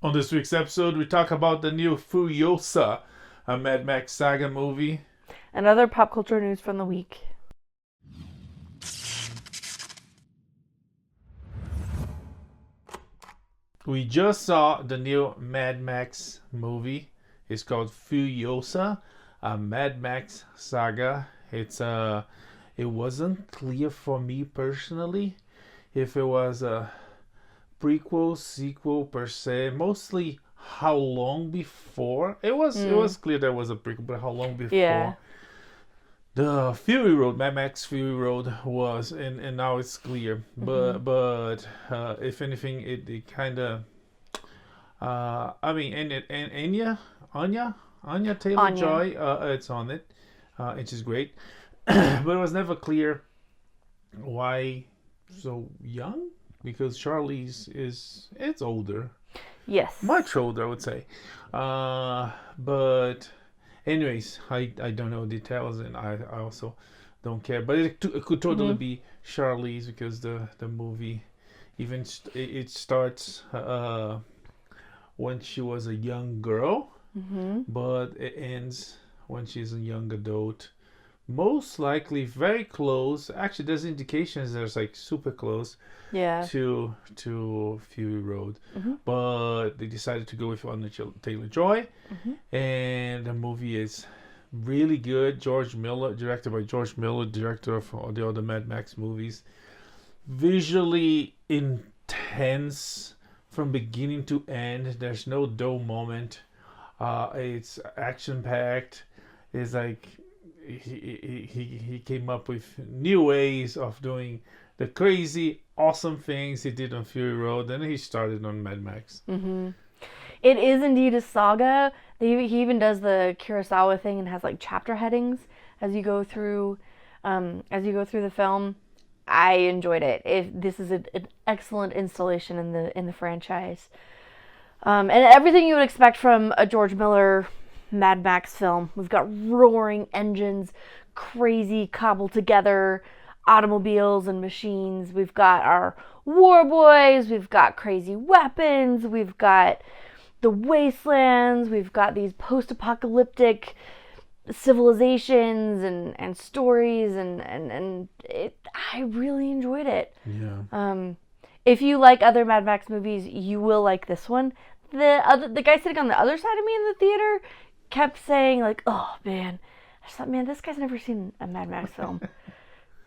On this week's episode, we talk about the new Furiosa, a Mad Max Saga movie. And other pop culture news from the week. We just saw the new Mad Max movie. It's called Furiosa, a Mad Max Saga. It wasn't clear for me personally if it was a prequel, sequel per se. Mostly how long before. It was clear there was a prequel, but how long before? Yeah. The Fury Road, Mad Max Fury Road was, and now it's clear. But if anything, it kind of, Anya Taylor Joy, it's on it, which is great. But it was never clear why so young, because Charlie's it's older, Yes. much older, I would say. But anyways, I don't know details, and I also don't care. But it could totally be Charlize, because the movie even it starts when she was a young girl, but it ends when she's a young adult. Most likely very close. Actually, there's indications there's like super close Yeah. to Fury Road, but they decided to go with Anya Taylor-Joy, and the movie is really good. George Miller, directed by George Miller, director of all the other Mad Max movies. Visually intense from beginning to end. There's no dull moment. It's action packed. It's like he came up with new ways of doing the crazy, awesome things he did on Fury Road, and he started on Mad Max. It is indeed a saga. He even does the Kurosawa thing and has like chapter headings as you go through the film. I enjoyed it. This is an excellent installation in the franchise, and everything you would expect from a George Miller Mad Max film. We've got roaring engines, crazy cobbled together automobiles and machines. We've got our war boys. We've got crazy weapons. We've got the wastelands. We've got these post-apocalyptic civilizations and stories, and I really enjoyed it. Yeah. If you like other Mad Max movies, you will like this one. The guy sitting on the other side of me in the theater kept saying like, "Oh man," I just thought, man, this guy's never seen a Mad Max film.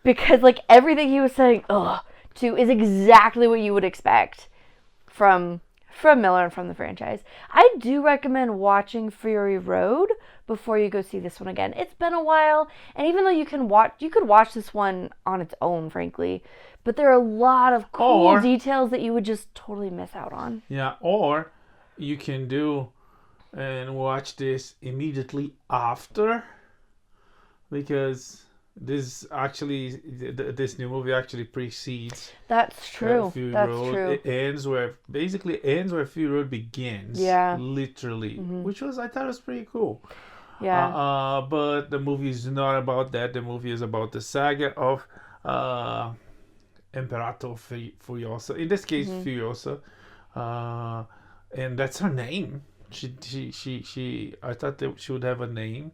Because like everything he was saying to is exactly what you would expect from Miller and from the franchise. I do recommend watching Fury Road before you go see this one again. It's been a while, and even though you could watch this one on its own, frankly, but there are a lot of cool details that you would just totally miss out on. Yeah, or you can do and watch this immediately after, because this new movie actually precedes. That's true. Fury That's Road. true. It ends where Fury Road begins. Yeah. Literally, which I thought was pretty cool. Yeah. But the movie is not about that. The movie is about the saga of Imperator Furiosa. In this case, Furiosa, and that's her name. She. I thought that she would have a name.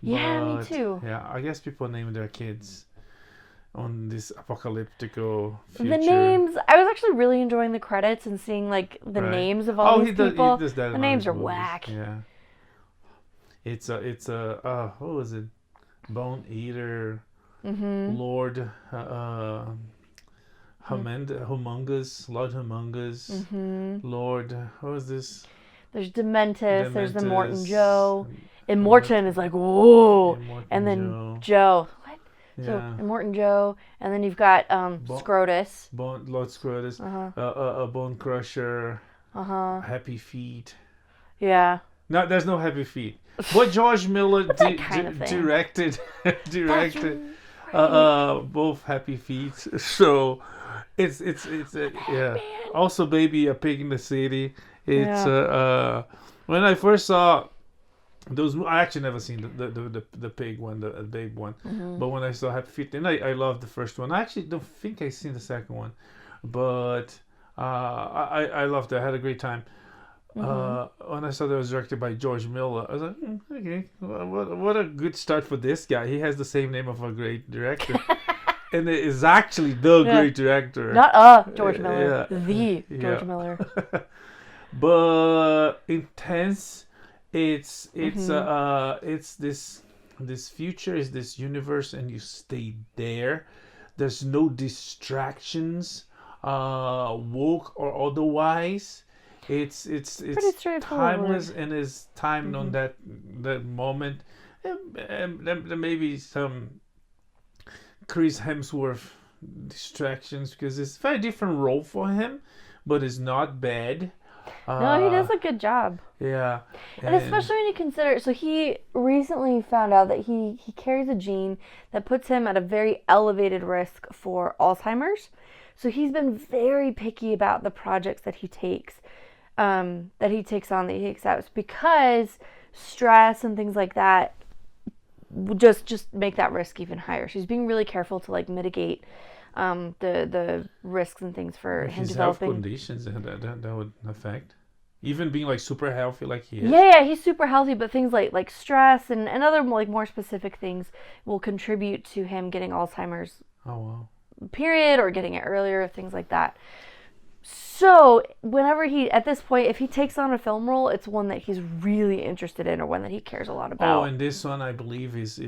Yeah, me But, too. Yeah, I guess people name their kids on this apocalyptical future. The names, I was actually really enjoying the credits and seeing like the names of all these people. He does that The in names other are movies. whack. Yeah. It's a what was it? Bone Eater, Lord Humongous, Lord Humongous, Lord, what was this? There's Dementis, there's the Morton Dementis, Joe. And Morton is like, whoa. Immortan And then Joe. Joe. What? Yeah. So, and Morton Joe. And then you've got Scrotus. Lord Scrotus, Bone Crusher, Happy Feet. Yeah. No, there's no Happy Feet. But George Miller kind of thing? directed Right. both Happy Feet. So it's yeah. Also, Baby, a Pig in the City. It's when I first saw those, I actually never seen the pig one, the big one. But when I saw Happy Feet, then I loved the first one. I actually don't think I seen the second one, but I loved it. I had a great time. When I saw that it was directed by George Miller, I was like, okay, what a good start for this guy. He has the same name of a great director. And it is actually the great director. Not George Miller, the George Miller. But intense. It's this future is this universe, and you stay there. There's no distractions, woke or otherwise. It's timeless and is timed on that moment. And there may be some Chris Hemsworth distractions because it's a very different role for him, but it's not bad. No, he does a good job. Yeah. And especially when you consider, so he recently found out that he carries a gene that puts him at a very elevated risk for Alzheimer's. So he's been very picky about the projects that he takes on, that he accepts, because stress and things like that just make that risk even higher. She's being really careful to like mitigate the risks and things for him developing. Health conditions that would affect, even being like super healthy like he is. Yeah, he's super healthy, but things like stress and other like more specific things will contribute to him getting Alzheimer's. Oh wow. Period, or getting it earlier, things like that. So whenever at this point, if he takes on a film role, it's one that he's really interested in or one that he cares a lot about. Oh, and this one I believe is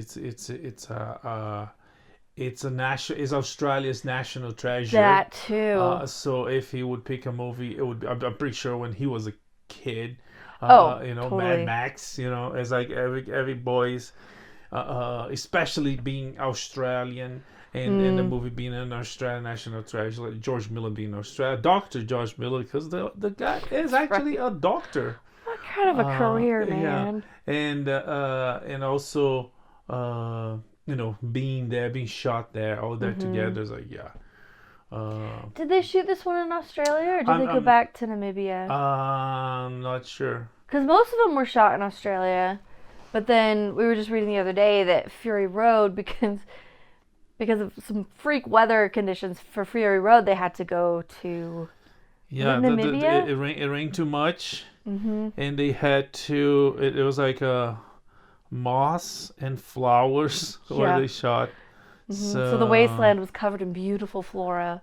Australia's national treasure. That too. So if he would pick a movie, it would be, I'm pretty sure when he was a kid. Totally. Mad Max. It's like every boy's, especially being Australian. And the movie being an Australian national treasure, like George Miller being Australian, Dr. George Miller, because the guy is actually a doctor. What kind of a career, man? Yeah. And also, being there, being shot there, all that together is like, yeah. Did they shoot this one in Australia, or did they go back to Namibia? I'm not sure. Because most of them were shot in Australia, but then we were just reading the other day that Fury Road, because of some freak weather conditions for Fury Road, they had to go to Namibia. It rained too much, and they had to. It was like moss and flowers where they shot. So the wasteland was covered in beautiful flora.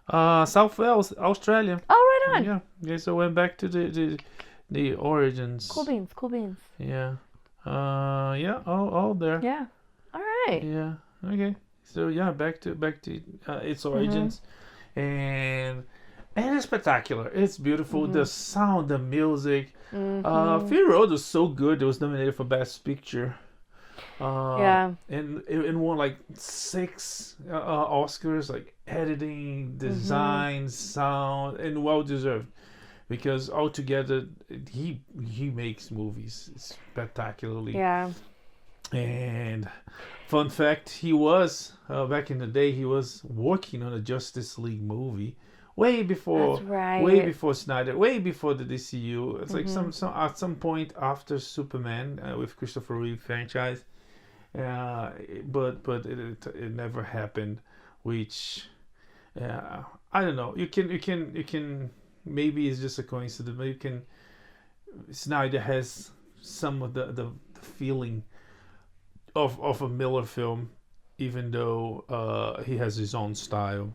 South Wales, Australia. Oh, right on. Yeah. So went back to the origins. Cool beans. Yeah. All there. Yeah. All right. Yeah. Okay. So yeah, back to its origins, and it's spectacular. It's beautiful. The sound, the music. Fury Road was so good. It was nominated for Best Picture. And it won like 6 Oscars, like editing, design, sound, and well deserved, because altogether he makes movies spectacularly. Yeah. And fun fact, he was back in the day, he was working on a Justice League movie way before. That's right. Way before Snyder, way before the DCU. It's like some at some point after Superman with Christopher Reeve franchise, but it never happened. Which I don't know. You can maybe it's just a coincidence. But Snyder has some of the feeling of a Miller film, even though he has his own style,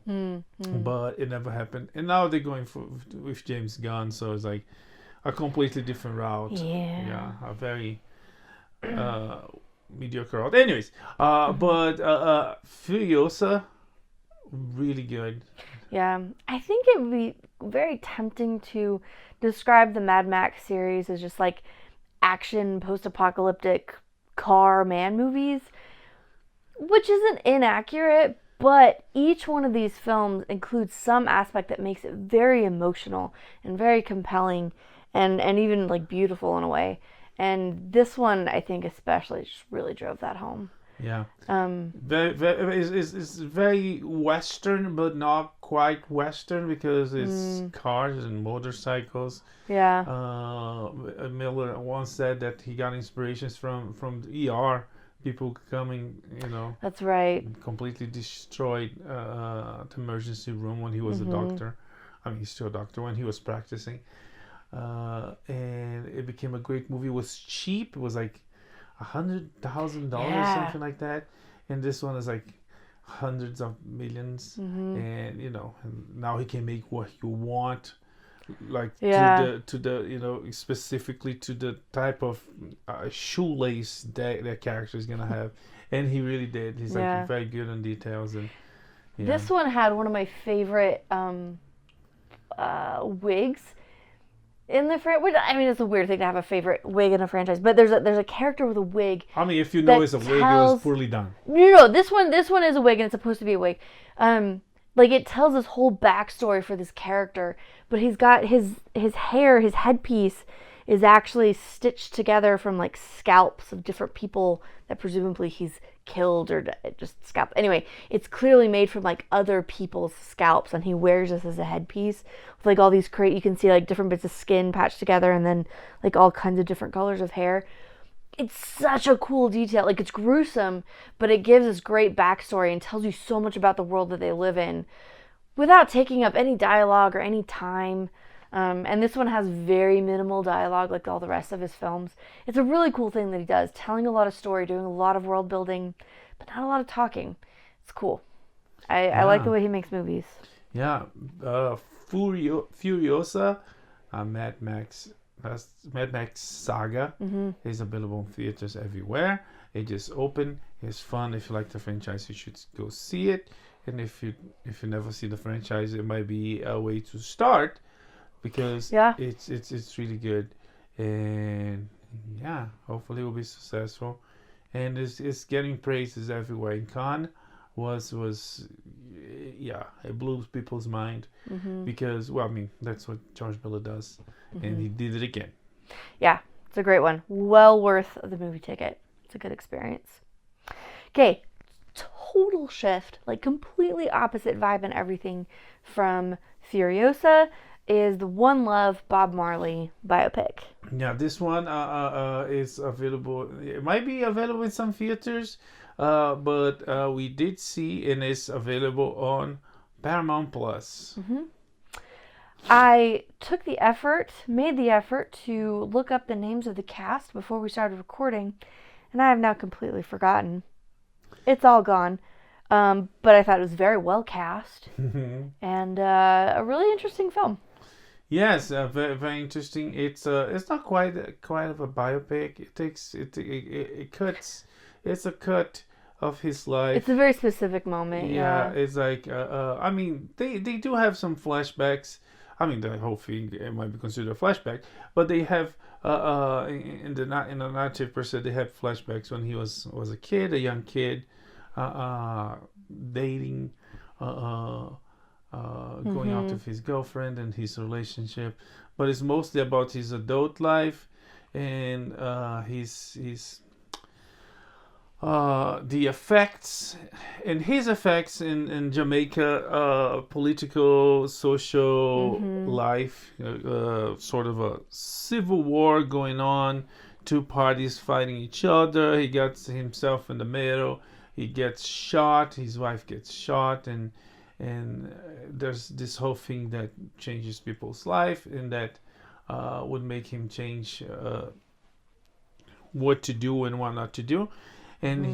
but it never happened. And now they're going with James Gunn, so it's like a completely different route. Yeah, a very mediocre route. Anyways, but Furiosa, really good. Yeah, I think it would be very tempting to describe the Mad Max series as just like action post-apocalyptic car man movies, which isn't inaccurate, but each one of these films includes some aspect that makes it very emotional and very compelling and even like beautiful in a way. And this one, I think especially, just really drove that home. Yeah. It's very Western, but not quite Western, because it's cars and motorcycles. Yeah. Miller once said that he got inspirations from the ER, people coming, That's right. completely destroyed the emergency room when he was a doctor. I mean, he's still a doctor when he was practicing. and it became a great movie. It was cheap. It was like $100,000, Yeah. something like that. And this one is like hundreds of millions. And and now he can make what you want, like to the specifically to the type of shoelace that character is gonna have. And he really did. He's like very good on details. And this one had one of my favorite wigs in the franchise. I mean, it's a weird thing to have a favorite wig in a franchise, but there's a character with a wig. I mean, if you know it's a wig, it was poorly done. No, this one is a wig, and it's supposed to be a wig. Like, it tells this whole backstory for this character, but he's got his hair, his headpiece is actually stitched together from like scalps of different people that presumably he's killed or just scalp. Anyway, it's clearly made from like other people's scalps, and he wears this as a headpiece with like all these you can see like different bits of skin patched together, and then like all kinds of different colors of hair. It's such a cool detail. Like, it's gruesome, but it gives this great backstory and tells you so much about the world that they live in without taking up any dialogue or any time. And this one has very minimal dialogue, like all the rest of his films. It's a really cool thing that he does, telling a lot of story, doing a lot of world building, but not a lot of talking. It's cool. I like the way he makes movies. Yeah. Furiosa, Mad Max Saga is available in theaters everywhere. It just opened. It's fun. If you like the franchise, you should go see it. And if you never see the franchise, it might be a way to start, because it's really good. And hopefully it will be successful. And it's getting praises everywhere. In Cannes it blew people's mind, because that's what George Miller does, and he did it again. Yeah, it's a great one. Well worth the movie ticket. It's a good experience. Okay, total shift, like completely opposite vibe and everything from Furiosa is the One Love Bob Marley biopic. Yeah, this one is available. It might be available in some theaters, but we did see, and it's available on Paramount Plus. I made the effort to look up the names of the cast before we started recording, and I have now completely forgotten. It's all gone. But I thought it was very well cast, and a really interesting film. Yes, very, very interesting. It's not quite of a biopic. It cuts. It's a cut of his life. It's a very specific moment. Yeah. It's like they do have some flashbacks. I mean, the whole thing, it might be considered a flashback, but they have in the narrative per se, they have flashbacks when he was a kid, a young kid, dating, going out with his girlfriend and his relationship, but it's mostly about his adult life and his the effects and his effects in Jamaica, political, social life, sort of a civil war going on, two parties fighting each other. He gets himself in the middle. He gets shot. His wife gets shot, and there's this whole thing that changes people's life, and that would make him change what to do and what not to do. And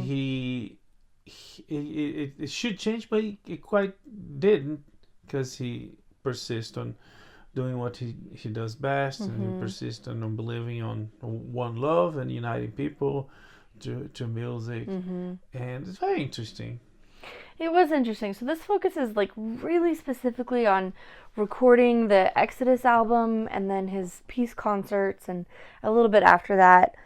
it should change, but it quite didn't, because he persists on doing what he does best, and he persists on believing on one love and uniting people to music, and it's very interesting. It was interesting. So this focuses like really specifically on recording the Exodus album and then his peace concerts, and a little bit after that.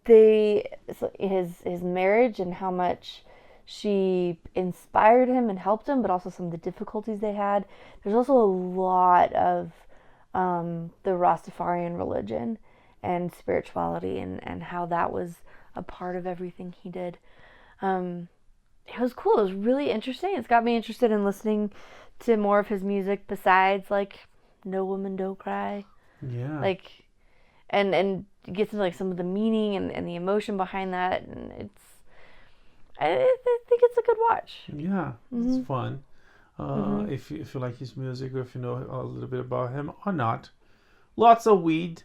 His marriage and how much she inspired him and helped him, but also some of the difficulties they had. There's also a lot of the Rastafarian religion and spirituality and how that was a part of everything he did. It was cool. It was really interesting. It's got me interested in listening to more of his music besides like No Woman Don't Cry. Yeah. Like, and gets into like some of the meaning and the emotion behind that, and I think it's a good watch. Yeah, it's fun. if you like his music or if you know a little bit about him or not. Lots of weed,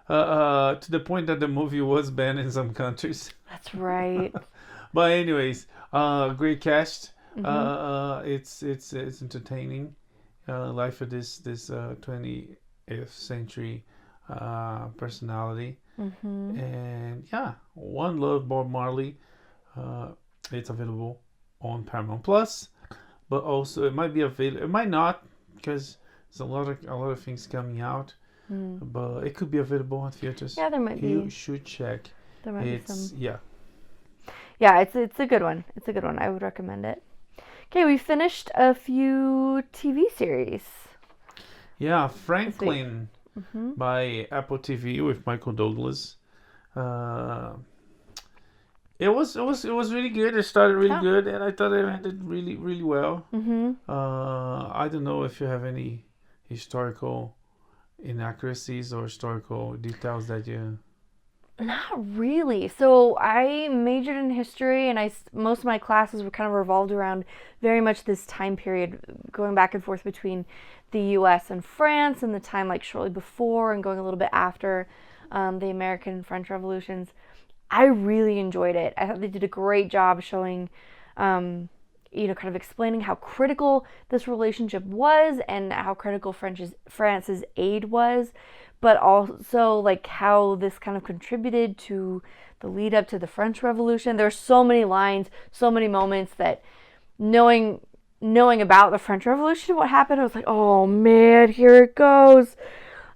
to the point that the movie was banned in some countries. That's right. But anyways, great cast. It's entertaining. Life of this 20th century personality. And yeah, One Love Bob Marley. It's available on Paramount Plus, but also it might be available. It might not, because there's a lot of things coming out. But it could be available on theaters. Yeah, there might be. You should check. There might be some. Yeah. Yeah, it's a good one. It's a good one. I would recommend it. Okay, we finished a few TV series. Yeah, Franklin by Apple TV with Michael Douglas. It was really good. It started really good, and I thought it ended really, really well. I don't know if you have any historical inaccuracies or historical details that you... Not really. So I majored in history, and most of my classes were kind of revolved around very much this time period, going back and forth between the U.S. and France, and the time like shortly before and going a little bit after the American and French revolutions. I really enjoyed it. I thought they did a great job showing, kind of explaining how critical this relationship was and how critical France's aid was, but also like how this kind of contributed to the lead up to the French Revolution. There's so many lines, so many moments that knowing about the French Revolution, what happened, I was like, oh man, here it goes.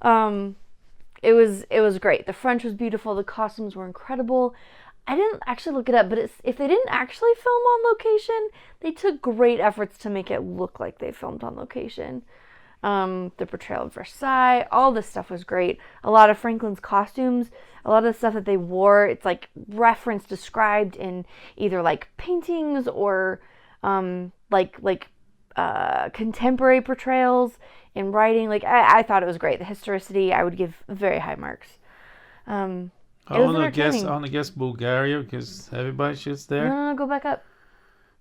It was great. The French was beautiful. The costumes were incredible. I didn't actually look it up, but if they didn't actually film on location, they took great efforts to make it look like they filmed on location. The portrayal of Versailles, all this stuff was great. A lot of Franklin's costumes, a lot of the stuff that they wore, it's like referenced, described in either like paintings or contemporary portrayals in writing. Like I thought it was great. The historicity, I would give very high marks. I want to guess Bulgaria, because everybody shoots there. No, go back up.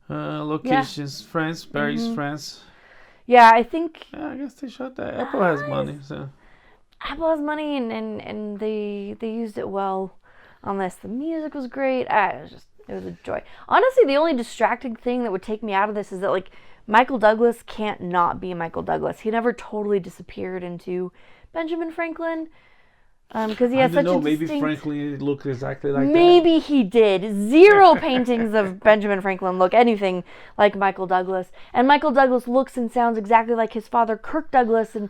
Locations, yeah. France, Paris, France. Yeah, I think. Yeah, I guess they shot that. Apple has money, so. Apple has money, and they used it well on this. The music was great. It was a joy. Honestly, the only distracting thing that would take me out of this is that like Michael Douglas can't not be Michael Douglas. He never totally disappeared into Benjamin Franklin. Because he has such a maybe distinct... Franklin looked exactly like Maybe he did. Zero paintings of Benjamin Franklin look anything like Michael Douglas. And Michael Douglas looks and sounds exactly like his father, Kirk Douglas. And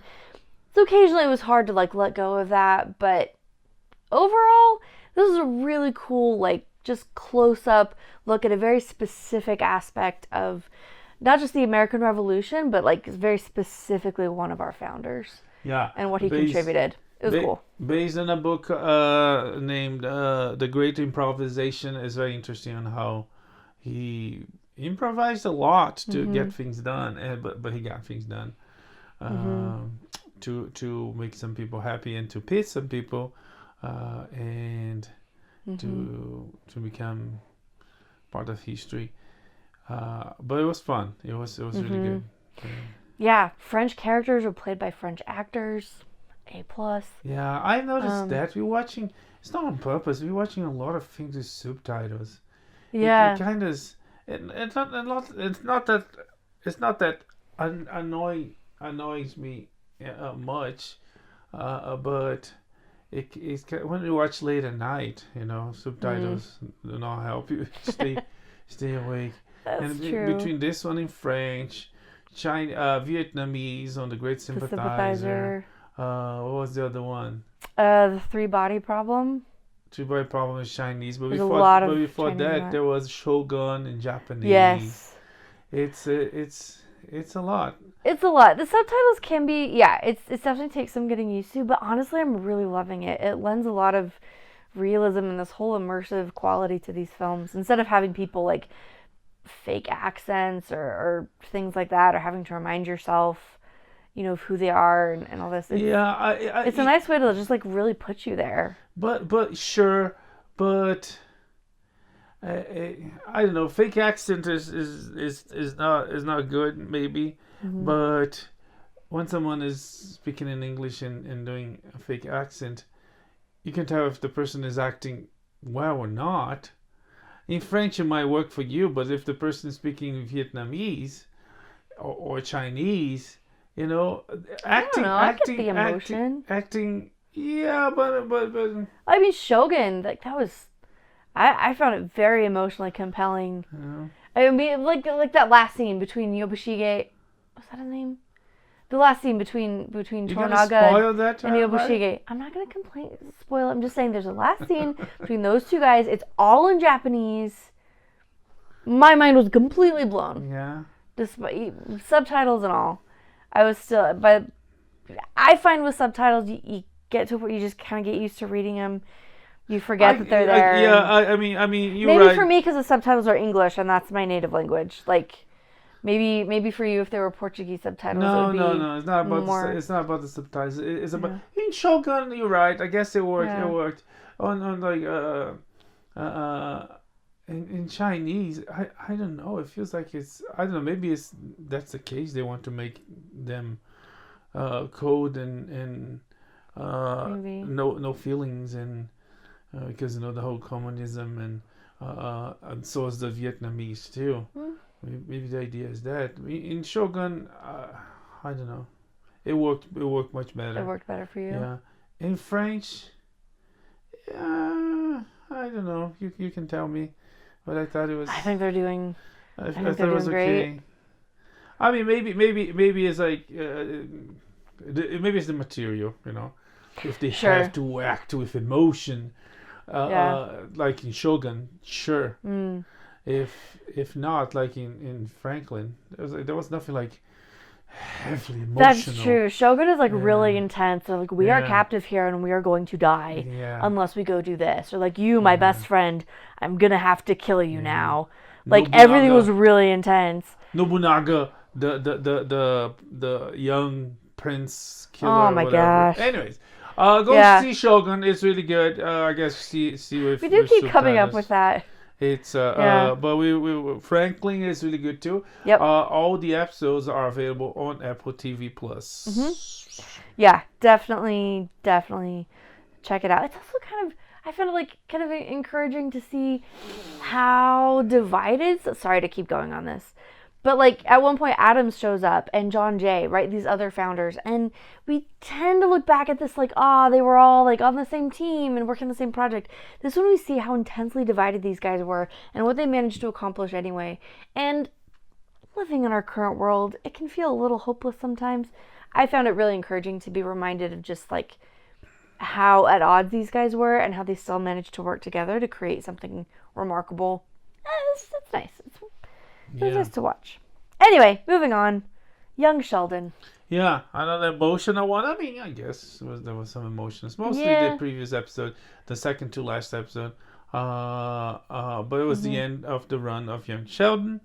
so occasionally it was hard to like let go of that. But overall, this is a really cool, like, just close-up look at a very specific aspect of not just the American Revolution, but like very specifically one of our founders. Yeah. And what he contributed. It was cool. Based on a book named The Great Improvisation. Is very interesting on how he improvised a lot to get things done, but he got things done to make some people happy and to piss some people, and to become part of history. But it was fun. It was really good. Yeah, French characters were played by French actors. A+. Yeah, I noticed that we're watching. It's not on purpose. We're watching a lot of things with subtitles. Yeah, it kind of. It's not that annoys me much, but it's when you watch late at night, subtitles do not help you stay awake. That's true. Between this one in French, Vietnamese on The Great Sympathizer. What was the other one? The Three-Body Problem. Three-Body Problem is Chinese, but There's before that there was Shogun in Japanese. Yes. It's a lot. It's a lot. The subtitles can be, it definitely takes some getting used to, but honestly I'm really loving it. It lends a lot of realism and this whole immersive quality to these films. Instead of having people like fake accents or things like that, or having to remind yourself of who they are and all this. It's a nice way to just like really put you there. But sure, but I don't know. Fake accent is not good maybe, but when someone is speaking in English and doing a fake accent, you can tell if the person is acting well or not. In French, it might work for you, but if the person is speaking Vietnamese or Chinese, you know, acting, I get the emotion. acting. Yeah, but. I mean, Shogun, like that was, I found it very emotionally compelling. Yeah. I mean, like that last scene between Yobushige, what's that his name? The last scene between Toranaga and Yobushige. Right? I'm not gonna spoil it. I'm just saying there's a last scene between those two guys. It's all in Japanese. My mind was completely blown. Yeah. Despite subtitles and all, I was still. But I find with subtitles, you get to where you just kind of get used to reading them. You forget that they're there. I mean, you're maybe right. For me, because the subtitles are English and that's my native language. Like. Maybe for you, if there were Portuguese subtitles, no, it would be it's not about more... it's not about the subtitles. It's about in Shogun. You're right. I guess it worked. Yeah. It worked on like in Chinese. I don't know. It feels like I don't know. Maybe that's the case. They want to make them cold and no feelings and because the whole communism and so is the Vietnamese too. Maybe the idea is that in Shogun, I don't know. It worked much better. It worked better for you. Yeah. In French, I don't know. You can tell me, but I thought it was. I think they're doing. I thought it was great. Okay. I mean, maybe it's like maybe it's the material, you know, if they have to act with emotion, like in Shogun, sure. If not, like in Franklin, there was nothing like heavily emotional. That's true. Shogun is like really intense. So like we are captive here and we are going to die unless we go do this. Or like you, my best friend, I'm gonna have to kill you now. Like Nobunaga, everything was really intense. Nobunaga, the young prince killer. Oh my gosh. Anyways. Go see Shogun. It's really good. I guess see with. We do keep coming up with that. It's but we Franklin is really good too. Yep. All the episodes are available on Apple TV Plus. Yeah, definitely check it out. It's also I found it like kind of encouraging to see how divided. Sorry to keep going on this. But like at one point Adams shows up and John Jay, right? These other founders. And we tend to look back at this like, they were all like on the same team and working on the same project. This is when we see how intensely divided these guys were and what they managed to accomplish anyway. And living in our current world, it can feel a little hopeless sometimes. I found it really encouraging to be reminded of just like how at odds these guys were and how they still managed to work together to create something remarkable. It's nice. It was nice to watch. Anyway, moving on. Young Sheldon. Yeah, another emotional one. I mean, I guess there was some emotions. Mostly the previous episode, the second to last episode. But it was the end of the run of Young Sheldon.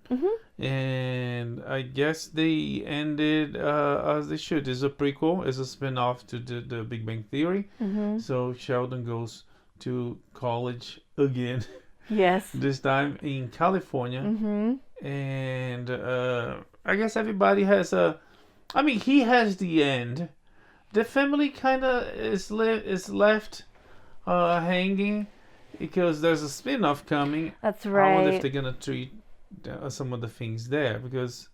And I guess they ended as they should. It's a prequel. It's a spin-off to the Big Bang Theory. So Sheldon goes to college again. Yes. This time in California. And I guess everybody has he has the end. The family kind of is left hanging because there's a spin-off coming. That's right. I wonder if they're gonna treat some of the things there because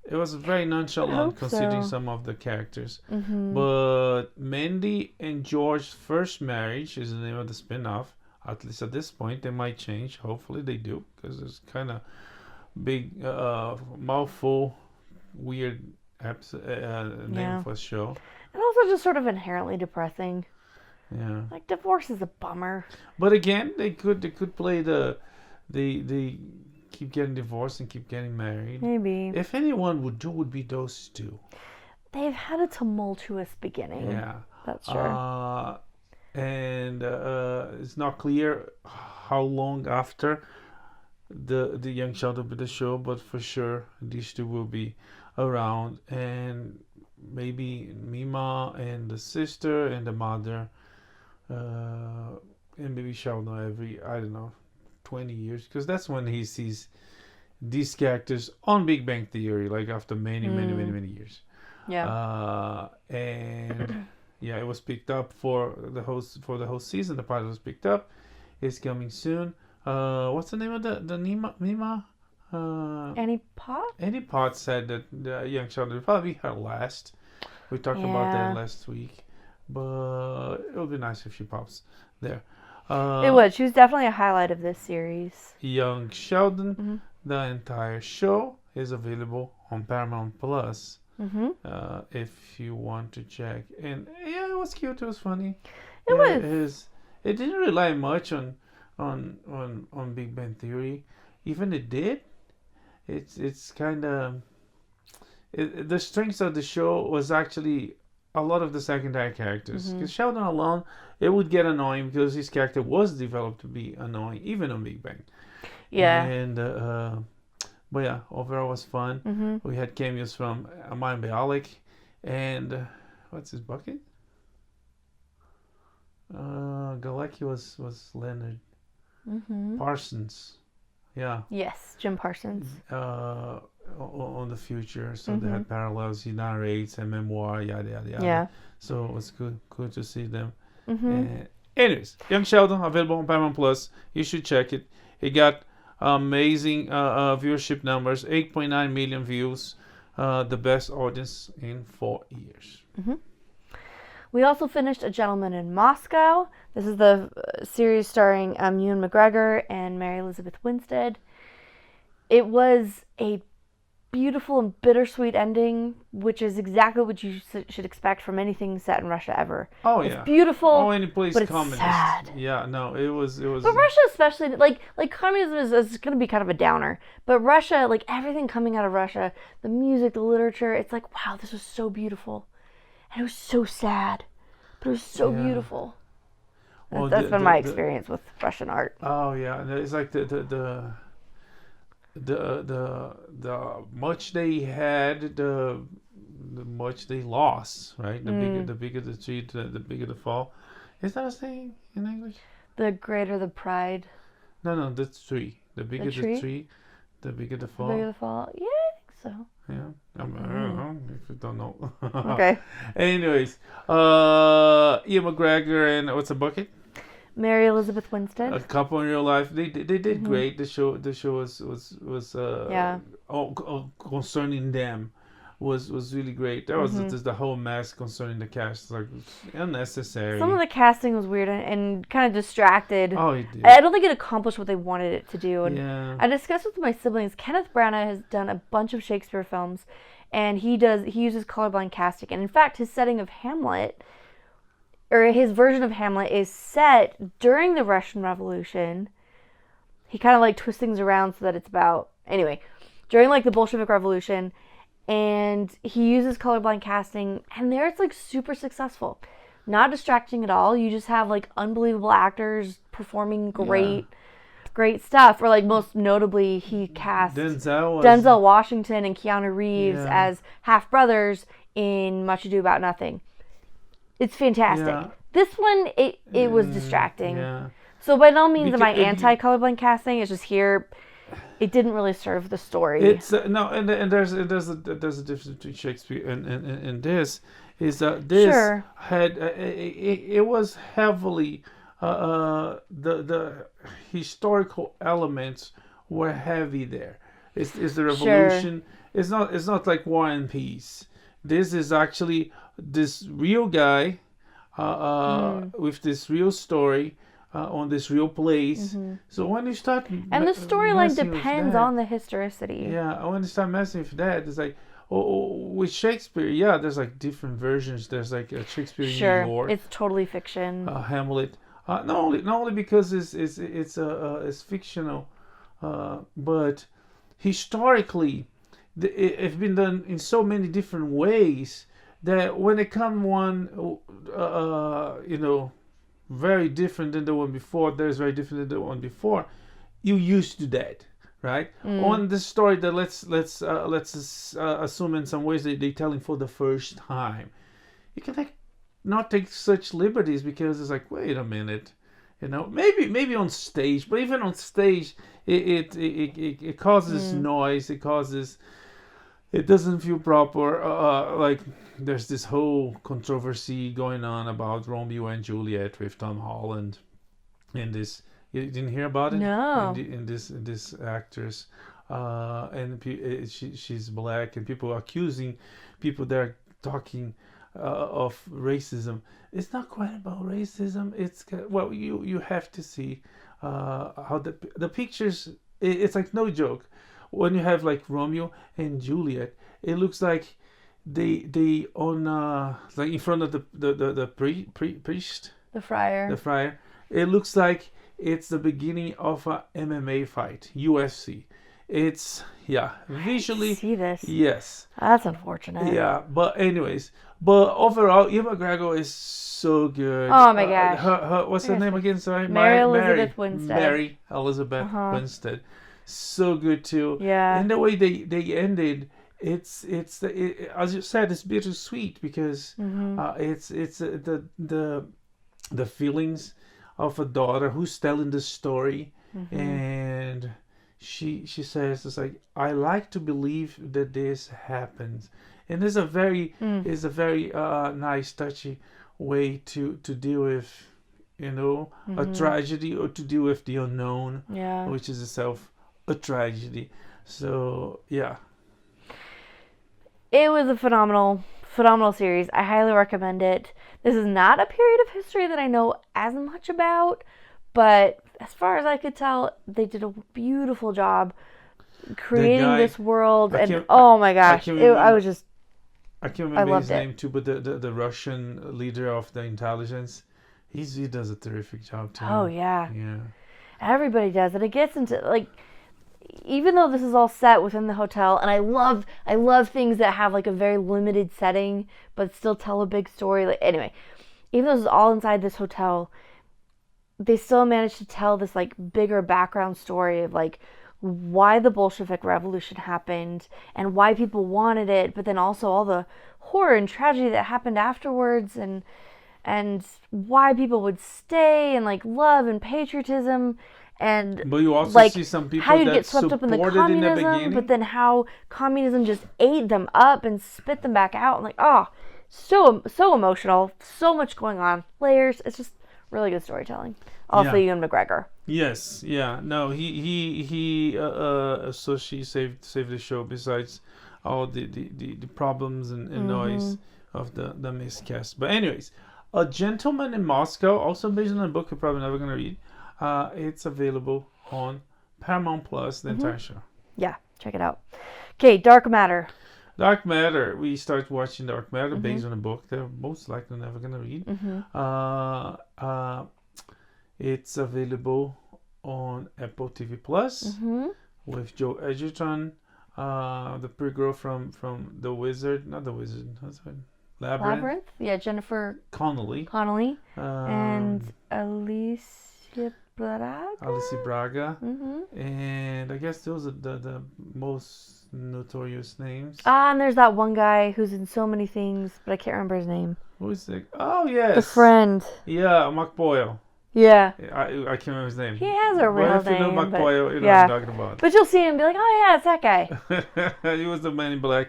it was very nonchalant considering some of the characters. But Mandy and George's first marriage is the name of the spin-off. At least at this point, they might change. Hopefully they do because it's kind of big mouthful weird name for a show, and also just sort of inherently depressing. Like divorce is a bummer, but again they could play the keep getting divorced and keep getting married. Maybe if anyone would be those two. They've had a tumultuous beginning. That's true. And it's not clear how long after the Young Sheldon with the show, but for sure these two will be around, and maybe Mima and the sister and the mother, and maybe Sheldon I don't know, 20 years, because that's when he sees these characters on Big Bang Theory, like after many years. Yeah. And yeah, it was picked up for the whole season. The pilot was picked up. It's coming soon. What's the name of the Nima? Annie Pot? Annie Potts said that the young Sheldon will probably be her last. We talked about that last week, but it would be nice if she pops there. It would. She was definitely a highlight of this series. Young Sheldon, the entire show is available on Paramount Plus. If you want to check, and yeah, it was cute. It was funny. It was. It didn't rely much on Big Bang Theory. Even it did. It's kind of the strength of the show was actually a lot of the secondary characters. Because Sheldon alone, it would get annoying because his character was developed to be annoying, even on Big Bang. Yeah. And but yeah, overall was fun. We had cameos from Aman Bialik and what's his bucket? Galecki was Leonard Parsons. Yeah. Yes, Jim Parsons. On the future, so they had parallels. He narrates a memoir, yada yada yada. Yeah. So it was good to see them. Anyways, Young Sheldon available on Paramount Plus. You should check it. It got amazing viewership numbers, 8.9 million views, the best audience in 4 years. We also finished A Gentleman in Moscow. This is the series starring Ewan McGregor and Mary Elizabeth Winstead. It was a beautiful and bittersweet ending, which is exactly what you should expect from anything set in Russia ever. Oh it's yeah, beautiful. Oh, any place but communist. It's sad. Yeah, no, it was. But Russia, especially, like communism is going to be kind of a downer. But Russia, like everything coming out of Russia, the music, the literature, it's like, wow, this was so beautiful, and it was so sad, but it was so beautiful. Well, that's been my experience with Russian art. Oh yeah, and it's like the much they had, the much they lost, right? The bigger the tree, the bigger the fall. Is that a saying in English? The greater the pride. No, the tree. The bigger the tree, the bigger the fall. The bigger the fall. Yeah, I think so. Yeah, I don't know if you don't know. Okay. Anyways, Ewan McGregor and what's a bucket? Mary Elizabeth Winstead. A couple in real life. They did great. The show was concerning them was really great. That was just the whole mess concerning the cast, like unnecessary. Some of the casting was weird and kind of distracted. Oh, it did. I don't think it accomplished what they wanted it to do. And yeah. I discussed with my siblings. Kenneth Branagh has done a bunch of Shakespeare films, and he uses colorblind casting. And in fact, his setting of Hamlet, or his version of Hamlet, is set during the Russian Revolution. He kind of like twists things around so that it's about, anyway, during like the Bolshevik Revolution, and he uses colorblind casting, and there it's like super successful. Not distracting at all. You just have like unbelievable actors performing great stuff. Or like most notably, he cast Denzel Washington and Keanu Reeves as half brothers in Much Ado About Nothing. It's fantastic. Yeah. This one, it was distracting. Yeah. So by no means am I anti-colorblind casting. It's just here, it didn't really serve the story. It's no, and there's a difference between Shakespeare and this. Is that this had it was heavily the historical elements were heavy there. It's the revolution. Sure. It's not like War and Peace. This is actually this real guy with this real story on this real place. So when you start and the storyline depends on the historicity. Yeah, when you start messing with that, it's like with Shakespeare, there's like different versions. There's like a Shakespeare in New York. It's totally fiction. Hamlet, not only because it's fictional, but historically, it's been done in so many different ways that when it comes one, very different than the one before, there's very different than the one before, you used to that, right? On the story that let's assume in some ways they're telling for the first time, you can not take such liberties because it's like, wait a minute, maybe on stage, but even on stage, it causes noise. It doesn't feel proper. Like there's this whole controversy going on about Romeo and Juliet with Tom Holland, and this. You didn't hear about it? No. In this actress, and she's black, and people accusing people that are talking of racism. It's not quite about racism. It's you have to see how the pictures. It's like no joke. When you have like Romeo and Juliet, it looks like they on like in front of the priest, The friar. the friar. It looks like it's the beginning of a MMA fight, UFC. It's visually. I see this. Yes. That's unfortunate. Yeah, but anyways, but overall, Ewan McGregor is so good. Oh my gosh. Her what's her name again? Sorry, Mary Elizabeth Winstead. Mary Elizabeth Winstead, so good too. Yeah. And the way they ended, it's as you said, it's bittersweet because it's the feelings of a daughter who's telling the story, and she says it's like, I like to believe that this happens, and it's a very nice, touchy way to deal with a tragedy, or to deal with the unknown, which is itself a tragedy. So yeah, it was a phenomenal series. I highly recommend it. This is not a period of history that I know as much about, but as far as I could tell, they did a beautiful job creating this world. And oh my gosh, I can't remember his name too, but the Russian leader of the intelligence, he does a terrific job too. Oh yeah. Yeah. Everybody does, and it gets into like, even though this is all set within the hotel, and I love things that have like a very limited setting but still tell a big story. Like, anyway, even though this is all inside this hotel, they still managed to tell this like bigger background story of like why the Bolshevik Revolution happened and why people wanted it, but then also all the horror and tragedy that happened afterwards, and why people would stay, and like love and patriotism. But you also like see some people how you that get swept up in the supported in the communism, beginning. but then how communism just ate them up and spit them back out, and like so emotional, so much going on, layers. It's just really good storytelling. Also, Ewan McGregor. Yes, yeah, no, he so she saved the show. Besides all the problems and noise of the miscast. But anyways, A Gentleman in Moscow, also based on a book you're probably never gonna read. It's available on Paramount Plus, the entire show. Yeah, check it out. Okay, Dark Matter. Dark Matter. We start watching Dark Matter based on a book they're most likely never gonna read. It's available on Apple TV Plus with Joe Edgerton, the pretty girl from The Wizard, not The Wizard, what's her name? Labyrinth. Yeah, Jennifer Connelly, and Alicia Braga. And I guess those are the most notorious names. And there's that one guy who's in so many things, but I can't remember his name. Who is it? Oh yes, the friend. Yeah, Mark Boyle. Yeah. I can't remember his name. He has a real name. If you know Mark Boyle, you know what I'm talking about. But you'll see him and be like, oh yeah, it's that guy. He was the Man in Black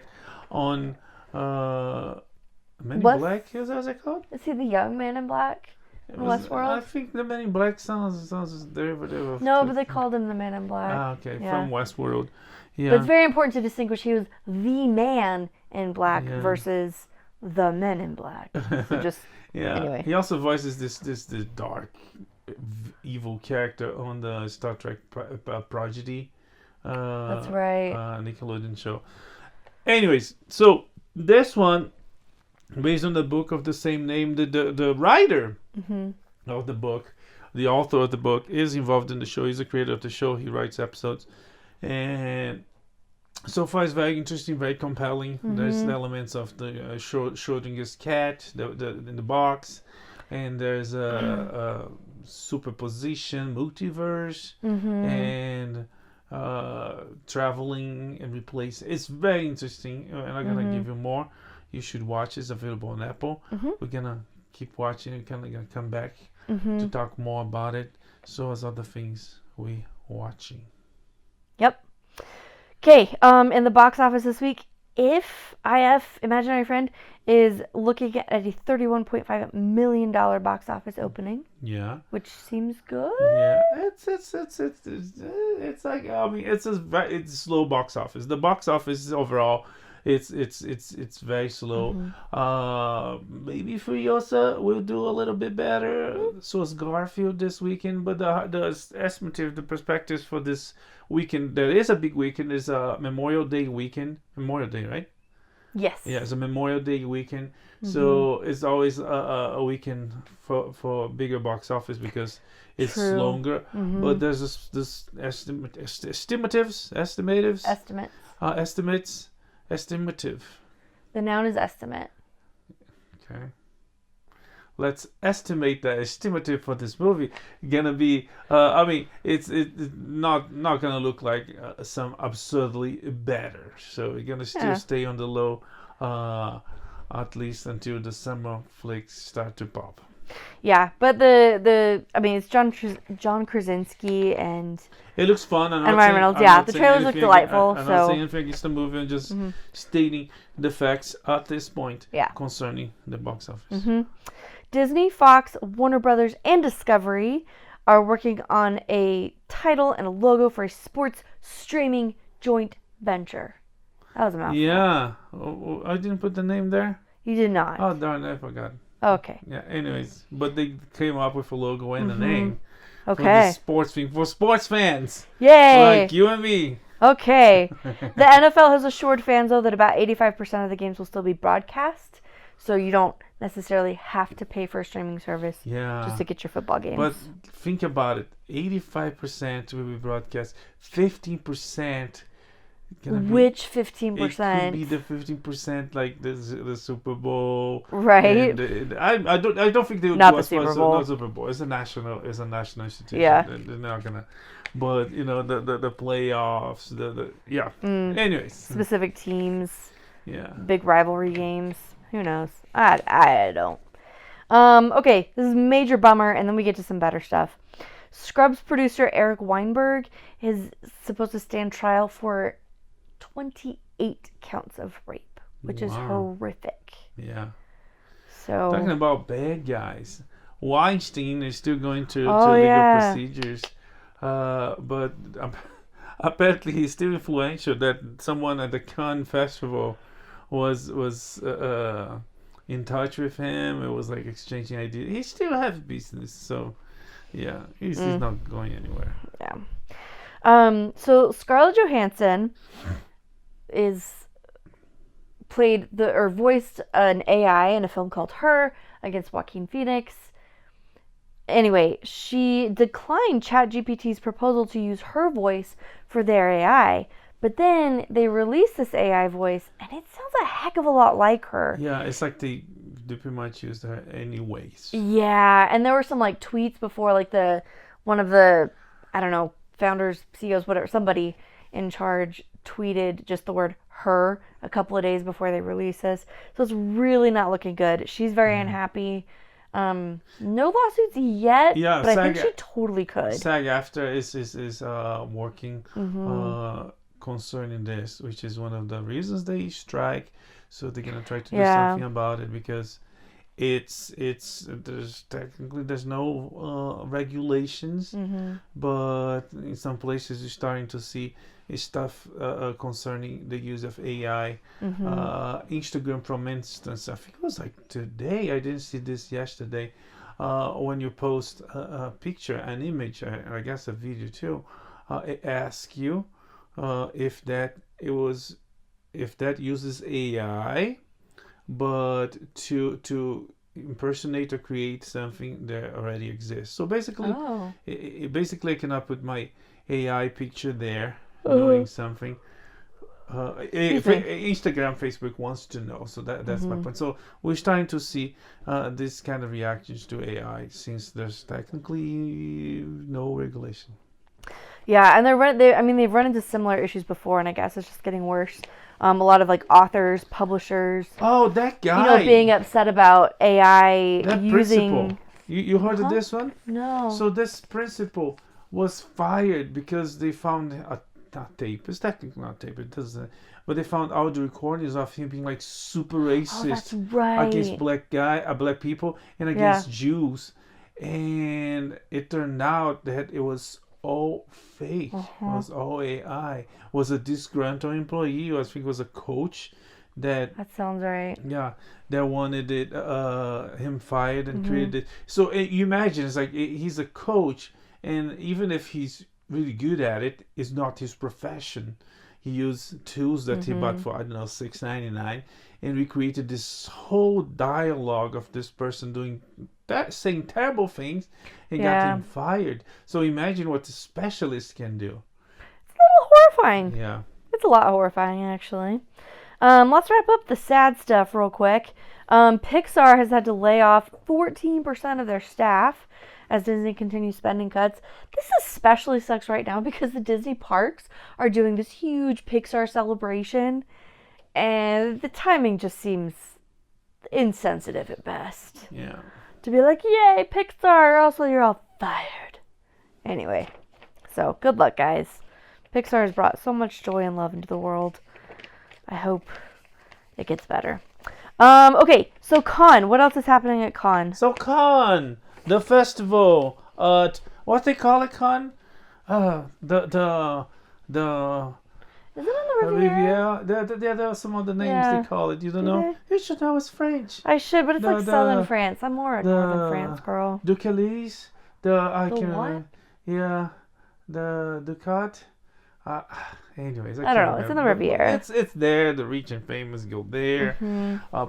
on Men in Black. Is that what it's called? Is he the young Man in Black in Westworld? I think the Men in Black sounds derivative of. No, but they called him the Man in Black. Okay, from Westworld. Yeah. But it's very important to distinguish he was the Man in Black versus the Men in Black. So just anyway. He also voices this dark, evil character on the Star Trek Prodigy. That's right. Nickelodeon show. Anyways, so this one, based on the book of the same name, the writer of the book, the author of the book, is involved in the show. He's the creator of the show. He writes episodes, and so far it's very interesting, very compelling. There's elements of the Schrodinger's cat, in the box, and there's a superposition, multiverse, and traveling and replace. It's very interesting, and I'm gonna give you more. You should watch. It's available on Apple. We're gonna keep watching. We're kind of gonna come back Mm-hmm. to talk more about it. So as other things we watching. Yep. Okay. In the box office this week, IF Imaginary Friend is looking at a $31.5 million box office opening. Yeah. Which seems good. Yeah. It's like, I mean, it's slow box office. The box office overall, it's very slow. Maybe Furiosa will do a little bit better. So is Garfield this weekend, but the estimative, the perspectives for this weekend, there is a big weekend, is a Memorial Day weekend. Memorial Day, right? Yes. Yeah, it's a Memorial Day weekend. So it's always a weekend for bigger box office because it's longer. But there's this estimative. The noun is estimate. Okay. Let's estimate the estimative for this movie. Gonna be, I mean, it's not gonna look like some absurdly better. So we're gonna still stay on the low, at least until the summer flicks start to pop. Yeah, but I mean, it's John Krasinski and it looks fun. And Ryan Reynolds. Yeah, the trailers look delightful. I'm so not saying anything against the movie. I'm just stating the facts at this point concerning the box office. Disney, Fox, Warner Brothers, and Discovery are working on a title and a logo for a sports streaming joint venture. That was a mouthful. Yeah. Oh, I didn't put the name there? You did not. Oh, darn, I forgot. Okay. Yeah, anyways. But they came up with a logo and a name. Okay. For this sports thing. For sports fans. Yay! Like you and me. Okay. The NFL has assured fans, though, that about 85% of the games will still be broadcast. So you don't necessarily have to pay for a streaming service just to get your football games. But think about it. 85% will be broadcast. 15% which 15%? It could be the 15% like the Super Bowl. Right. I don't think they would not do the Super Bowl. Not Super Bowl. It's a national institution. Yeah. They're not gonna. But the playoffs, Anyways. Specific teams. Yeah. Big rivalry games. Who knows? I don't. Okay, this is a major bummer, and then we get to some better stuff. Scrubs producer Eric Weinberg is supposed to stand trial for 28 counts of rape, which is horrific. Yeah. So talking about bad guys, Weinstein is still going to legal procedures, but apparently he's still influential. That someone at the Cannes Festival was in touch with him. It was like exchanging ideas. He still has business, so yeah, he's not going anywhere. Yeah. So Scarlett Johansson voiced an AI in a film called Her against Joaquin Phoenix. Anyway, she declined ChatGPT's proposal to use her voice for their AI. But then they released this AI voice, and it sounds a heck of a lot like her. Yeah, it's like they pretty much used her anyways. Yeah, and there were some like tweets before, like one of the founders, CEOs, whatever, somebody in charge tweeted just the word "her" a couple of days before they released this. So it's really not looking good. She's very unhappy. No lawsuits yet, but I think she totally could. SAG-AFTRA is working concerning this, which is one of the reasons they strike. So they're gonna try to do something about it because there's no regulations, but in some places you're starting to see stuff concerning the use of AI. Instagram, for instance, I think it was like today. I didn't see this yesterday. When you post a picture, an image, I guess a video too, it asks you if that uses AI, but to impersonate or create something that already exists. So basically, I cannot put my AI picture there doing something. Instagram, Facebook wants to know, so that's my point. So we're starting to see this kind of reactions to AI since there's technically no regulation. Yeah, and they've run into similar issues before, and I guess it's just getting worse. A lot of like authors, publishers, Oh, that guy. being upset about AI That using. principal. You heard of this one? No. So this principal was fired because they found not tape. It's technically not tape. It doesn't. But they found audio recordings of him being like super racist That's right. against black people and against Jews, and it turned out that it was all fake. It was all AI. It was a disgruntled employee. I think it was a coach that sounds right. Yeah, that wanted it him fired and created it. So you imagine it's like he's a coach, and even if he's really good at it, it's not his profession. He used tools that he bought for $6.99, and we created this whole dialogue of this person doing that, saying terrible things, and got him fired. So imagine what the specialist can do. It's a little horrifying. Yeah, it's a lot horrifying actually. Let's wrap up the sad stuff real quick. Pixar has had to lay off 14% of their staff as Disney continues spending cuts. This especially sucks right now because the Disney parks are doing this huge Pixar celebration, and the timing just seems insensitive at best. Yeah. To be like, yay, Pixar, also you're all fired. Anyway, so good luck, guys. Pixar has brought so much joy and love into the world. I hope it gets better. Okay, so Cannes. What else is happening at Cannes? So Cannes, the festival, what they call it, Cannes? The Is it on the Riviera? There are some other names they call it. You don't know? You should know it's French. I should, but it's like southern France. I'm more a northern France girl. The Calais, I The can what? remember. Yeah, the Ducat. Anyways, I don't know. It's in the Riviera. It's there. The rich and famous go there.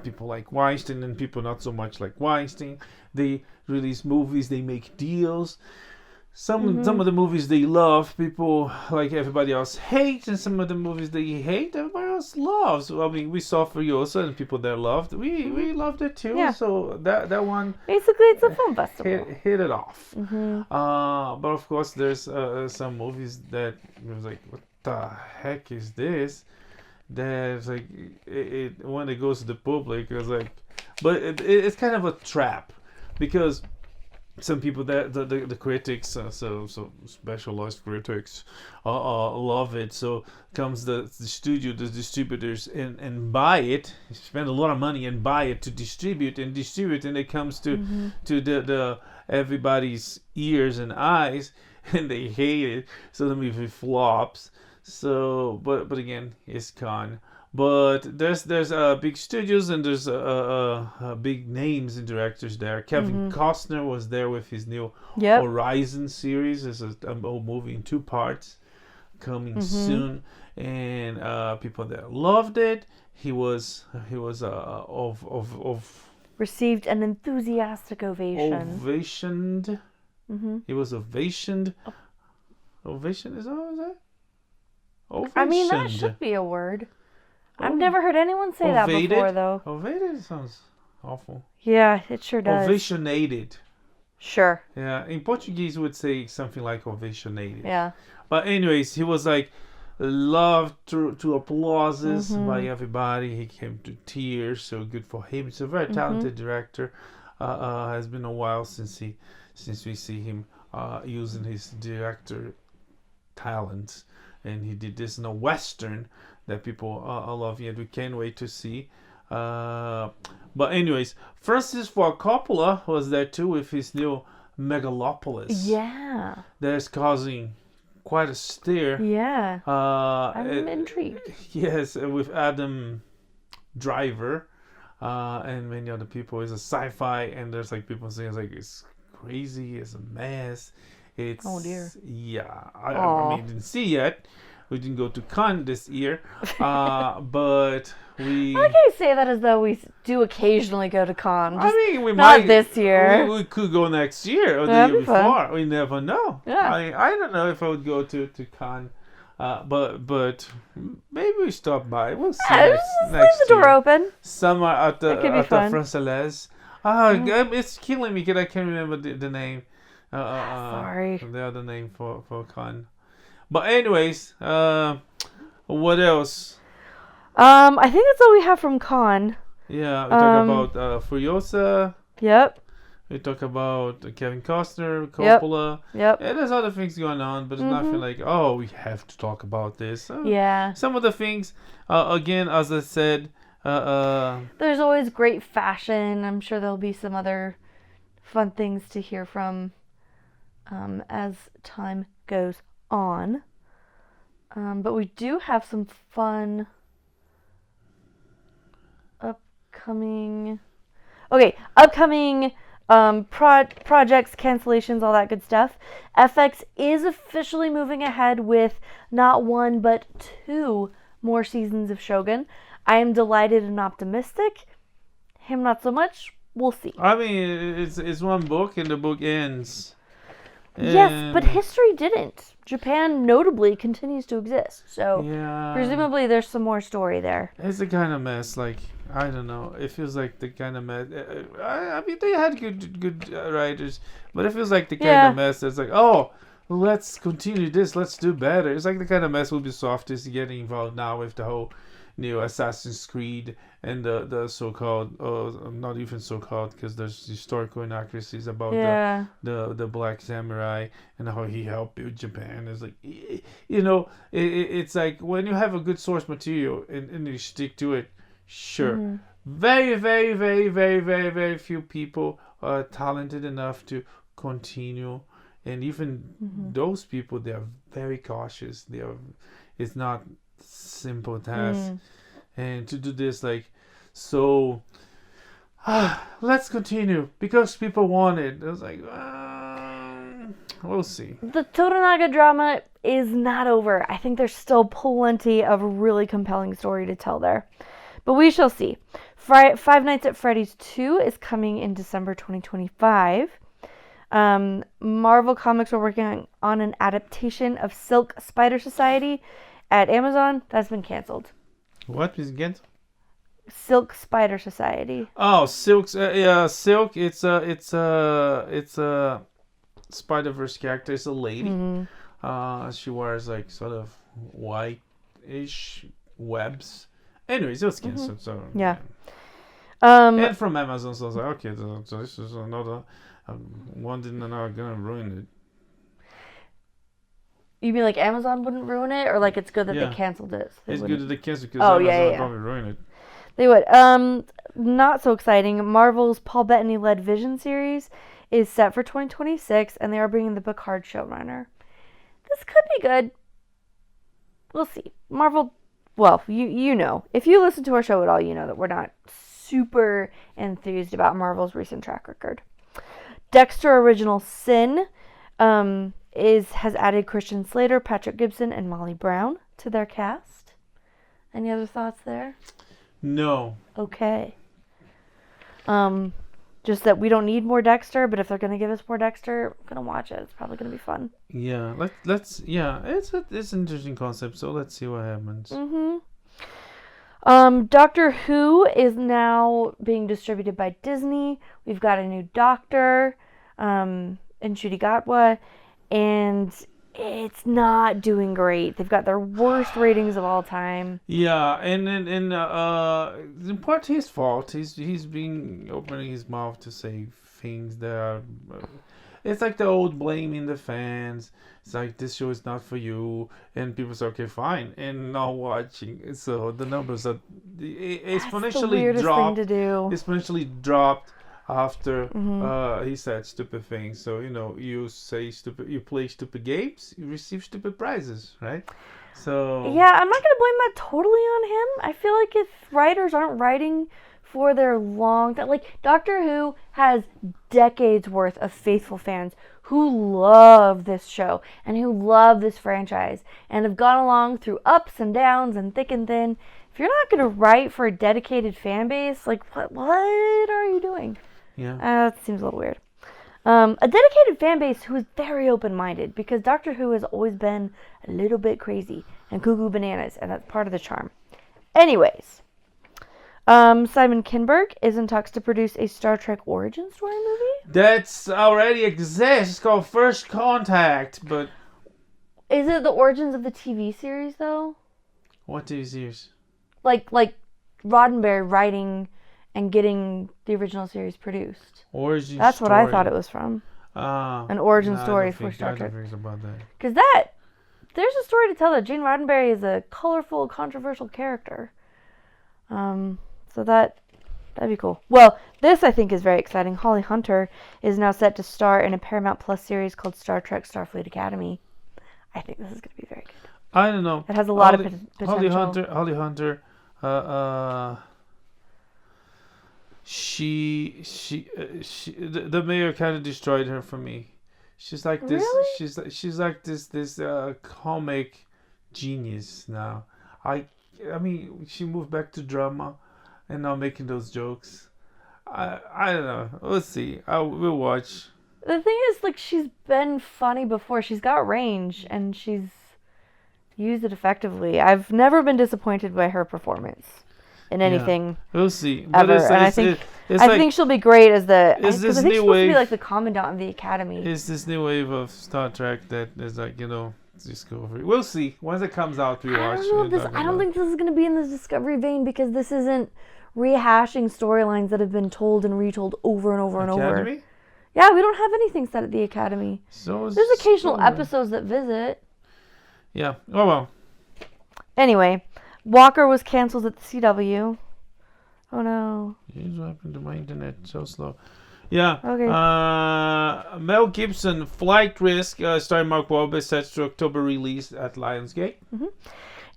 People like Weinstein and people not so much like Weinstein. They release movies. They make deals. Some of the movies they love, people like everybody else hate, and some of the movies they hate, everybody else loves. I mean, we saw Furiosa and people there loved. We loved it too. Yeah. So that one Basically, it's a film festival. hit it off. But of course, there's some movies that was like, what the heck is this? That's like it when it goes to the public, it's like, but it's kind of a trap because some people that the critics, so specialized critics, love it. So comes the studio, the distributors, and buy it, spend a lot of money and buy it to distribute, and it comes to the everybody's ears and eyes, and they hate it. So the movie flops. So, but again, it's Cannes. But there's big studios and there's big names and directors there. Kevin Costner was there with his new Horizon series. It's a movie in 2 parts coming soon, and people that loved it. He was Received an enthusiastic ovation. Ovationed. He was ovationed. Ovation is that? Ovationed. I mean, that should be a word. I've never heard anyone say that before, though. Ovated sounds awful. Yeah, it sure does. Ovationated. Sure. Yeah, in Portuguese would say something like ovationated. Yeah. But anyways, he was like loved to applauses by everybody. He came to tears, so good for him. He's a very talented director. Has been a while since we see him using his director talents, and he did this in a western that people are loving, and we can't wait to see. But anyways, Francis Ford Coppola was there too with his new Megalopolis. Yeah. That's causing quite a stir. Yeah. I'm intrigued. Yes, with Adam Driver and many other people. It's a sci-fi, and there's like people saying it's crazy, it's a mess. It's, oh dear. Yeah, I mean, didn't see yet. We didn't go to Cannes this year, but we. Why can't you say that as though we do occasionally go to Cannes? I mean, we not might this year. We could go next year or the year before. Fun. We never know. Yeah. I don't know if I would go to Cannes, but maybe we stop by. We'll see next leave the door open. Summer at the Française. It's killing me because I can't remember the name. Sorry. The other name for Cannes. But anyways, what else? I think that's all we have from Con. Yeah, we talk about Furiosa. Yep. We talk about Kevin Costner, Coppola. Yep. Yeah, there's other things going on, but it's nothing like, oh, we have to talk about this. Yeah. Some of the things, again, as I said, there's always great fashion. I'm sure there'll be some other fun things to hear from as time goes on. But we do have some fun upcoming projects, cancellations, all that good stuff. FX is officially moving ahead with not 1 but 2 more seasons of Shogun. I am delighted and optimistic. Him not so much. We'll see. I mean, it's one book and the book ends. Yes, but history didn't. Japan notably continues to exist. So presumably there's some more story there. It's a kind of mess. Like, I don't know. It feels like the kind of mess. I mean, they had good writers, but it feels like the kind of mess that's like, oh, let's continue this. Let's do better. It's like the kind of mess Ubisoft is getting involved now with the whole new Assassin's Creed and the so-called, not even so-called, because there's historical inaccuracies about the Black Samurai and how he helped build Japan. It's like, it's like when you have a good source material and you stick to it, sure. Very, very, very, very, very, very few people are talented enough to continue. And even those people, they are very cautious. It's not simple task. And to do this, like, so let's continue because people want it. I was like, we'll see. The Toranaga drama is not over. I think there's still plenty of really compelling story to tell there, but we shall see. Five Nights at Freddy's 2 is coming in December 2025. Marvel Comics are working on an adaptation of Silk Spider Society at Amazon. That's been canceled. What is again? Silk Spider Society. Oh, Silk. Silk. It's a Spider-Verse character. It's a lady. She wears like sort of white-ish webs. Anyways, it was canceled. So yeah. And from Amazon, so I was like, okay, so this is another one. Didn't know gonna ruin it. You mean like Amazon wouldn't ruin it, or like it's good that they canceled it? So it's good that they canceled because Amazon would probably ruin it. They would. Not so exciting. Marvel's Paul Bettany-led Vision series is set for 2026, and they are bringing the Picard showrunner. This could be good. We'll see. Marvel. Well, you know, if you listen to our show at all, you know that we're not super enthused about Marvel's recent track record. Dexter Original Sin has added Christian Slater, Patrick Gibson, and Molly Brown to their cast. Any other thoughts there? No. Okay. Just that we don't need more Dexter, but if they're gonna give us more Dexter, I'm gonna watch it. It's probably gonna be fun. Yeah, let's. Yeah, it's an interesting concept. So let's see what happens. Doctor Who is now being distributed by Disney. We've got a new Doctor, in Ncuti Gatwa, and it's not doing great. They've got their worst ratings of all time. Yeah, and in part his fault. He's been opening his mouth to say things that are. It's like the old blaming the fans. It's like, this show is not for you, and people say, okay, fine, and not watching. So the numbers are exponentially dropped. Thing to do. Exponentially dropped after he said stupid things. So you play stupid games, you receive stupid prizes, right? So yeah, I'm not gonna blame that totally on him. I feel like if writers aren't writing for their long time, like Doctor Who has decades worth of faithful fans who love this show and who love this franchise and have gone along through ups and downs and thick and thin. If you're not gonna write for a dedicated fan base, like what are you doing? Yeah, that seems a little weird. A dedicated fan base who is very open-minded, because Doctor Who has always been a little bit crazy and cuckoo bananas, and that's part of the charm. Anyways, Simon Kinberg is in talks to produce a Star Trek origin story movie. That's already exists. It's called First Contact, but is it the origins of the TV series though? What TV series? like Roddenberry writing and getting the original series produced. Origin That's story. what I thought it was from. An origin story for Star Trek. I don't think about that. Because there's a story to tell that Gene Roddenberry is a colorful, controversial character. So that'd be cool. Well, this I think is very exciting. Holly Hunter is now set to star in a Paramount Plus series called Star Trek Starfleet Academy. I think this is going to be very good. I don't know. It has a lot of potential. Holly Hunter. The mayor kind of destroyed her for me. She's like this. Really? She's like this comic genius now. I mean, she moved back to drama, and now making those jokes. I don't know. We'll see. We'll watch. The thing is, like, she's been funny before. She's got range, and she's used it effectively. I've never been disappointed by her performance in anything. Yeah, we'll see. Ever. And I think she'll be great as the. Is this I think new she's supposed to wave? be like the commandant of the academy. Is this new wave of Star Trek that is like, Discovery? We'll see. Once it comes out, we watch. I don't think this is going to be in the Discovery vein because this isn't rehashing storylines that have been told and retold over and over and over. Yeah, we don't have anything set at the Academy. So there's occasional episodes that visit. Yeah. Oh well. Anyway, Walker was canceled at the CW. Oh no. What happened to my internet? So slow. Yeah. Okay. Mel Gibson, Flight Risk, starring Mark Wahlberg, set to October release at Lionsgate. Mm-hmm.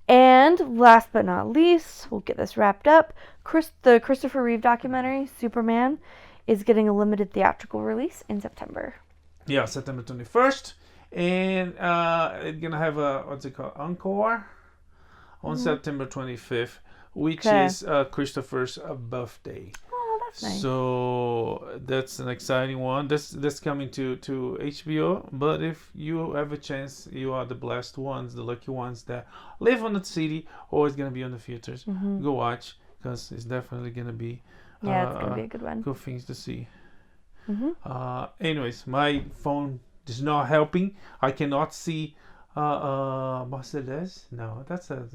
And last but not least, we'll get this wrapped up. The Christopher Reeve documentary, Superman, is getting a limited theatrical release in September. Yeah, September 21st. And it's going to have a, encore on September 25th, which is Christopher's birthday. Oh, that's nice. So that's an exciting one. That's coming to HBO. But if you have a chance, you are the blessed ones, the lucky ones that live on the city or it's going to be on the theaters. Mm-hmm. Go watch because it's definitely going to be it's going to be a good one. Good things to see. Mm-hmm. Anyways, my phone is not helping. I cannot see Mercedes. No, that's the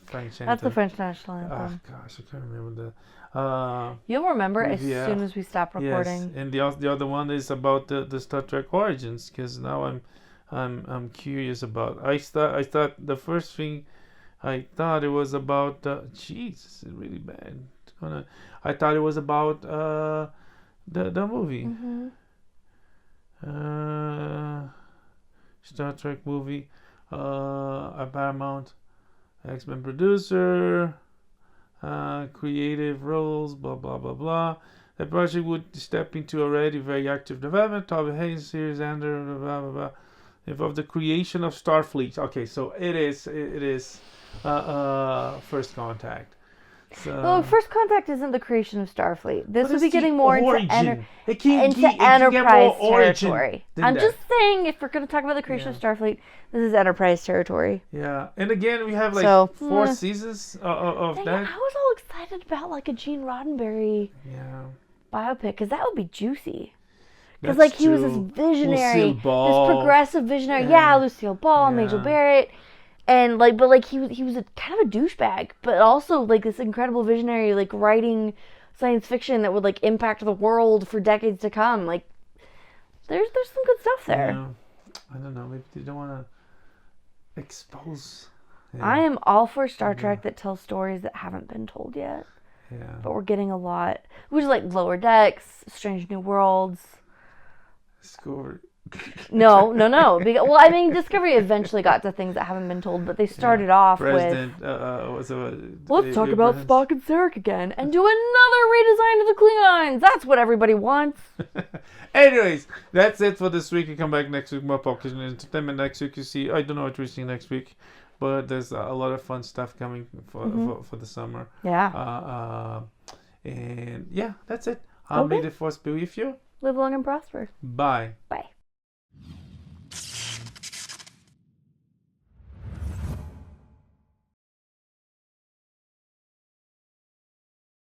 French anthem. That's the French national anthem. Gosh, I can't remember the. You'll remember as soon as we stop recording. Yes, and the other one is about the Star Trek Origins because now I'm curious about. I thought the first thing I thought it was about. Jeez, this is really bad. I thought it was about the movie. Mm-hmm. Star Trek movie, a Paramount X-Men producer, creative roles, blah blah blah blah. The project would step into already very active development. Toby Haynes series under blah blah blah. Involve the creation of Starfleet. Okay, so it is First Contact. So, well, First Contact isn't the creation of Starfleet. This would be getting more into Enterprise territory. I'm just saying, if we're going to talk about the creation of Starfleet, this is Enterprise territory. Yeah, and again, we have like 4 seasons of that. I was all excited about like a Gene Roddenberry biopic because that would be juicy. Because like he was this visionary, this progressive visionary. Yeah, Lucille Ball, Majel Barrett. And he was a kind of a douchebag, but also like this incredible visionary, like writing science fiction that would like impact the world for decades to come. Like there's some good stuff there. Yeah. I don't know. Maybe they don't want to expose. Yeah. I am all for Star Trek that tells stories that haven't been told yet. Yeah. But we're getting a lot, which is like Lower Decks, Strange New Worlds. Discovery. No. Well, I mean, Discovery eventually got to things that haven't been told, but they started off with. Let's talk about Spock and Sarek again, and do another redesign of the Klingons. That's what everybody wants. Anyways, that's it for this week. You come back next week, more podcast and entertainment. Next week, you see. I don't know what we're seeing next week, but there's a lot of fun stuff coming for the summer. Yeah. And yeah, that's it. May the force be with you. Live long and prosper. Bye. Bye.